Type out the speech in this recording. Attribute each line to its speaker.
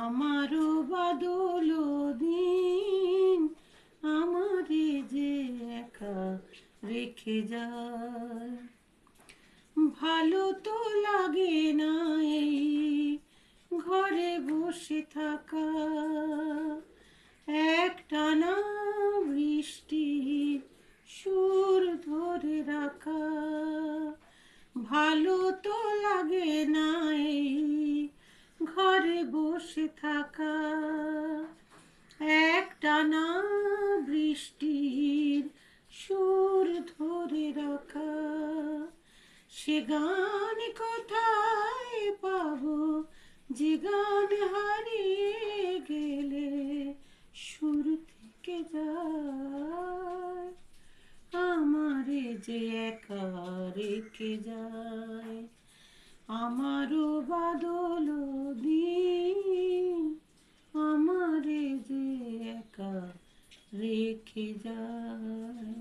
Speaker 1: আমারও বাদল দিন আমারে যে একা রেখে যায়। ভালো তো লাগে না এই ঘরে বসে থাকা, একটানা বৃষ্টির সুর ধরে রাখা। ভালো তো লাগে না এই ঘরে বসে থাকা, একটানা বৃষ্টির সুর ধরে রাখা। সে গান কোথায় পাবো যে গান হারিয়ে গেলে সুর থেকে যায়, আমারে যে একা রেখে যায়। আমারও বাদল দিন আমারে যে একা রেখে যায়।